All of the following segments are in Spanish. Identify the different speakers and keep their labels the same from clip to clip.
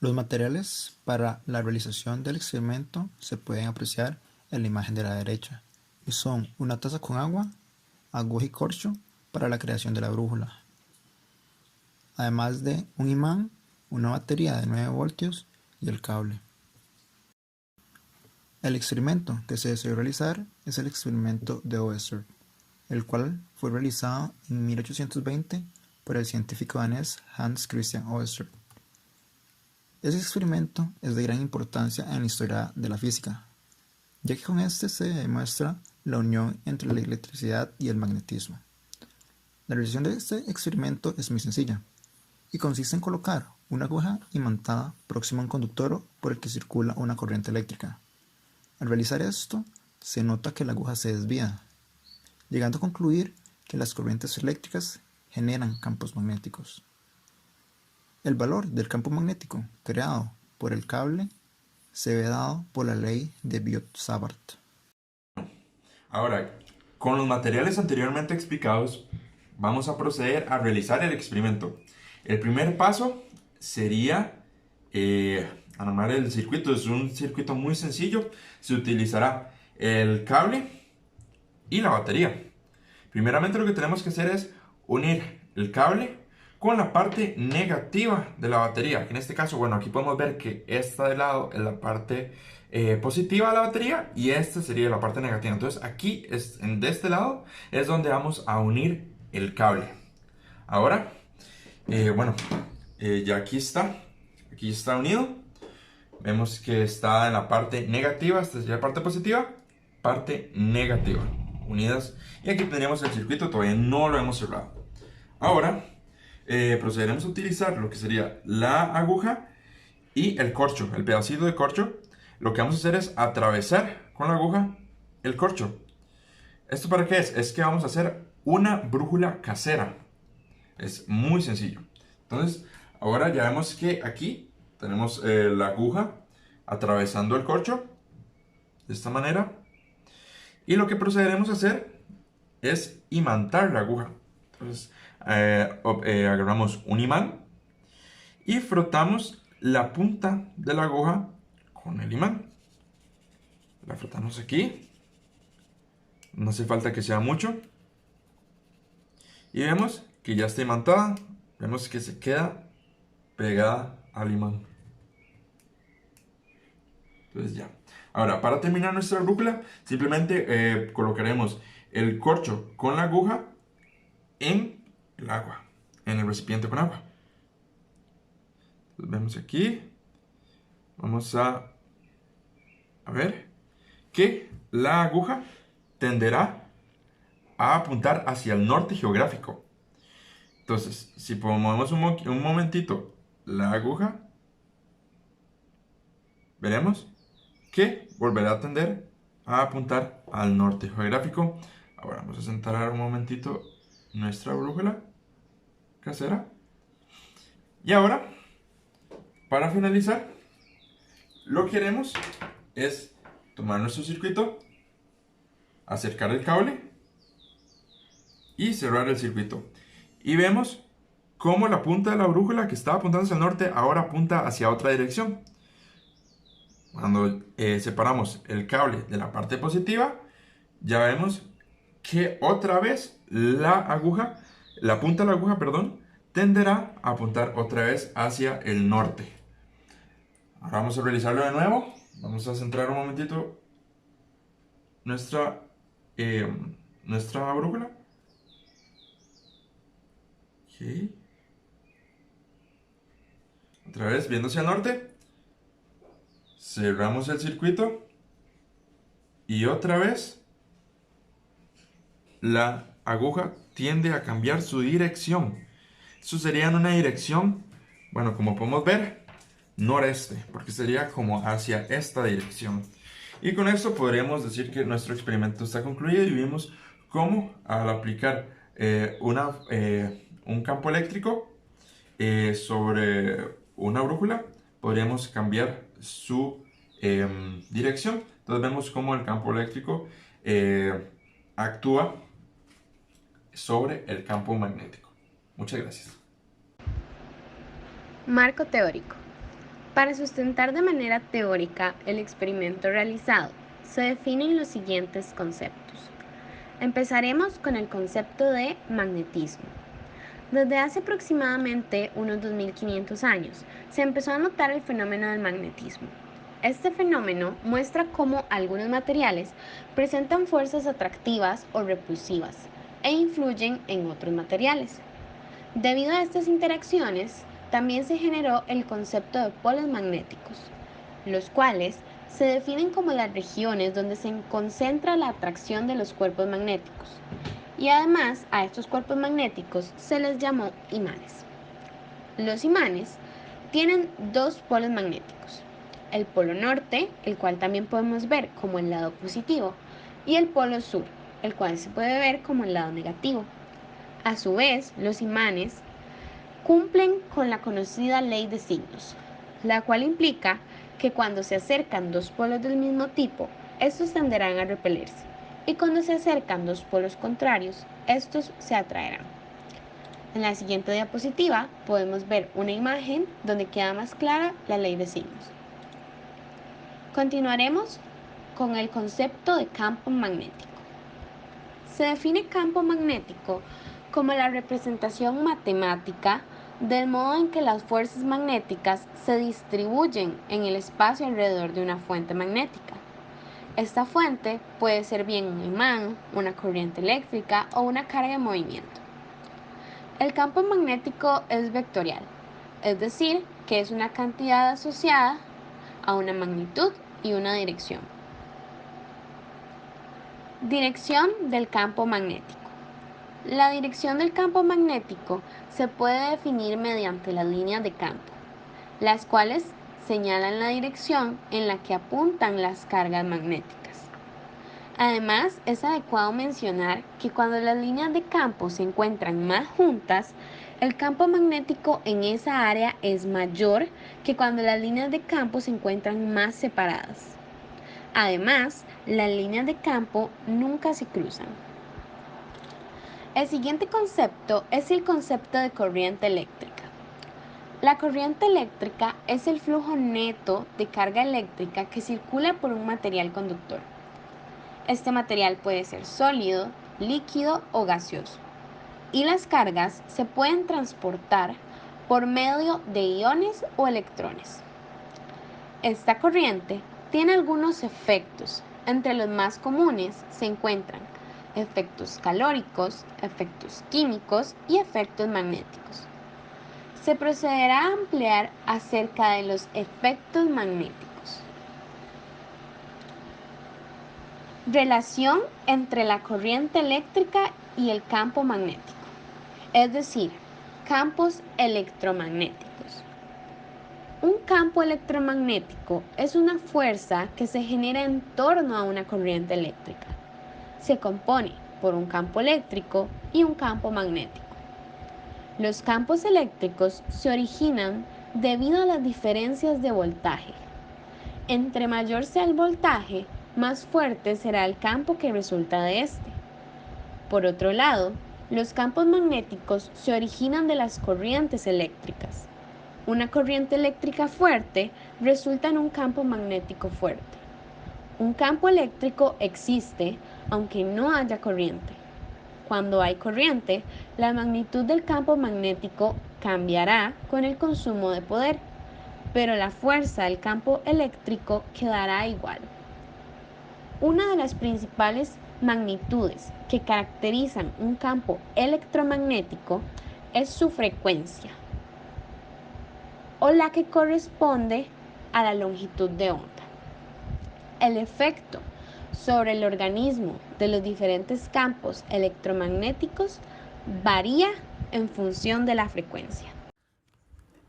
Speaker 1: Los materiales para la realización del experimento se pueden apreciar en la imagen de la derecha y son una taza con agua, aguja y corcho para la creación de la brújula, además de un imán, una batería de 9 voltios y el cable. El experimento que se desea realizar es el experimento de Oersted, el cual fue realizado en 1820 por el científico danés Hans Christian Oersted. Ese experimento es de gran importancia en la historia de la física, ya que con este se demuestra la unión entre la electricidad y el magnetismo. La realización de este experimento es muy sencilla y consiste en colocar una aguja imantada próxima a un conductor por el que circula una corriente eléctrica. Al realizar esto, se nota que la aguja se desvía, llegando a concluir que las corrientes eléctricas generan campos magnéticos. El valor del campo magnético creado por el cable se ve dado por la ley de Biot-Savart.
Speaker 2: Ahora, con los materiales anteriormente explicados, vamos a proceder a realizar el experimento. El primer paso sería armar el circuito. Es un circuito muy sencillo. Se utilizará el cable y la batería. Primeramente lo que tenemos que hacer es unir el cable con la parte negativa de la batería. En este caso, bueno, aquí podemos ver que esta de lado es la parte positiva de la batería y esta sería la parte negativa. Entonces aquí, de este lado, es donde vamos a unir el cable. Ahora, bueno, ya aquí está unido. Vemos que está en la parte negativa, esta sería la parte negativa, unidas. Y aquí tendríamos el circuito, todavía no lo hemos cerrado. Ahora, procederemos a utilizar lo que sería la aguja y el corcho, el pedacito de corcho. Lo que vamos a hacer es atravesar con la aguja el corcho. ¿Esto para qué es? Es que vamos a hacer una brújula casera. Es muy sencillo. Entonces, ahora ya vemos que aquí tenemos la aguja atravesando el corcho de esta manera. Y lo que procederemos a hacer es imantar la aguja. Entonces, agarramos un imán y frotamos la punta de la aguja con el imán. La frotamos aquí. No hace falta que sea mucho. Y vemos que ya está imantada. Vemos que se queda pegada al imán. Entonces ya. Ahora, para terminar nuestra brújula, simplemente colocaremos el corcho con la aguja en el agua, en el recipiente con agua. Entonces vemos aquí, vamos a ver que la aguja tenderá a apuntar hacia el norte geográfico. Entonces, si movemos un momentito la aguja, veremos que volverá a tender a apuntar al norte geográfico. Ahora vamos a centrar un momentito nuestra brújula casera. Y ahora, para finalizar, lo que haremos es tomar nuestro circuito, acercar el cable y cerrar el circuito. Y vemos cómo la punta de la brújula que estaba apuntando hacia el norte ahora apunta hacia otra dirección. Cuando separamos el cable de la parte positiva, ya vemos que otra vez la punta de la aguja, perdón, tenderá a apuntar otra vez hacia el norte. Ahora vamos a realizarlo de nuevo. Vamos a centrar un momentito nuestra, nuestra brújula. Okay. Otra vez viendo hacia el norte. Cerramos el circuito. Y otra vez la aguja tiende a cambiar su dirección. Eso sería en una dirección, bueno, como podemos ver, noreste, porque sería como hacia esta dirección. Y con esto podríamos decir que nuestro experimento está concluido y vimos cómo al aplicar un campo eléctrico sobre una brújula podríamos cambiar su dirección. Entonces vemos cómo el campo eléctrico actúa sobre el campo magnético. Muchas gracias.
Speaker 3: Marco teórico. Para sustentar de manera teórica el experimento realizado, se definen los siguientes conceptos. Empezaremos con el concepto de magnetismo. Desde hace aproximadamente unos 2500 años, se empezó a notar el fenómeno del magnetismo. Este fenómeno muestra cómo algunos materiales presentan fuerzas atractivas o repulsivas e influyen en otros materiales. Debido a estas interacciones, también se generó el concepto de polos magnéticos, los cuales se definen como las regiones donde se concentra la atracción de los cuerpos magnéticos. Y además a estos cuerpos magnéticos se les llamó imanes. Los imanes tienen dos polos magnéticos, el polo norte, el cual también podemos ver como el lado positivo, y el polo sur, el cual se puede ver como el lado negativo. A su vez, los imanes cumplen con la conocida ley de signos, la cual implica que cuando se acercan dos polos del mismo tipo, estos tenderán a repelerse, y cuando se acercan dos polos contrarios, estos se atraerán. En la siguiente diapositiva podemos ver una imagen donde queda más clara la ley de signos. Continuaremos con el concepto de campo magnético. Se define campo magnético como la representación matemática del modo en que las fuerzas magnéticas se distribuyen en el espacio alrededor de una fuente magnética. Esta fuente puede ser bien un imán, una corriente eléctrica o una carga en movimiento. El campo magnético es vectorial, es decir, que es una cantidad asociada a una magnitud y una dirección. Dirección del campo magnético. La dirección del campo magnético se puede definir mediante las líneas de campo, las cuales señalan la dirección en la que apuntan las cargas magnéticas. Además, es adecuado mencionar que cuando las líneas de campo se encuentran más juntas, el campo magnético en esa área es mayor que cuando las líneas de campo se encuentran más separadas. Además, las líneas de campo nunca se cruzan. El siguiente concepto es el concepto de corriente eléctrica. La corriente eléctrica es el flujo neto de carga eléctrica que circula por un material conductor. Este material puede ser sólido, líquido o gaseoso, y las cargas se pueden transportar por medio de iones o electrones. Esta corriente tiene algunos efectos. Entre los más comunes se encuentran efectos calóricos, efectos químicos y efectos magnéticos. Se procederá a ampliar acerca de los efectos magnéticos. Relación entre la corriente eléctrica y el campo magnético, es decir, campos electromagnéticos. Un campo electromagnético es una fuerza que se genera en torno a una corriente eléctrica. Se compone por un campo eléctrico y un campo magnético. Los campos eléctricos se originan debido a las diferencias de voltaje. Entre mayor sea el voltaje, más fuerte será el campo que resulta de este. Por otro lado, los campos magnéticos se originan de las corrientes eléctricas. Una corriente eléctrica fuerte resulta en un campo magnético fuerte. Un campo eléctrico existe aunque no haya corriente. Cuando hay corriente, la magnitud del campo magnético cambiará con el consumo de poder, pero la fuerza del campo eléctrico quedará igual. Una de las principales magnitudes que caracterizan un campo electromagnético es su frecuencia, o la que corresponde a la longitud de onda. El efecto sobre el organismo de los diferentes campos electromagnéticos varía en función de la frecuencia.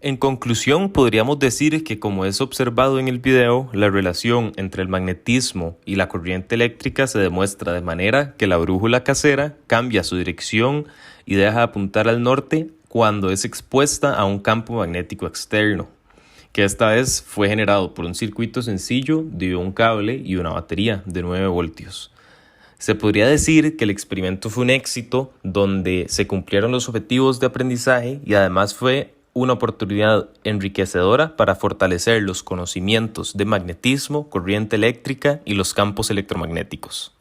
Speaker 4: En conclusión, podríamos decir que, como es observado en el video, la relación entre el magnetismo y la corriente eléctrica se demuestra de manera que la brújula casera cambia su dirección y deja de apuntar al norte cuando es expuesta a un campo magnético externo, que esta vez fue generado por un circuito sencillo de un cable y una batería de 9 voltios. Se podría decir que el experimento fue un éxito donde se cumplieron los objetivos de aprendizaje y además fue una oportunidad enriquecedora para fortalecer los conocimientos de magnetismo, corriente eléctrica y los campos electromagnéticos.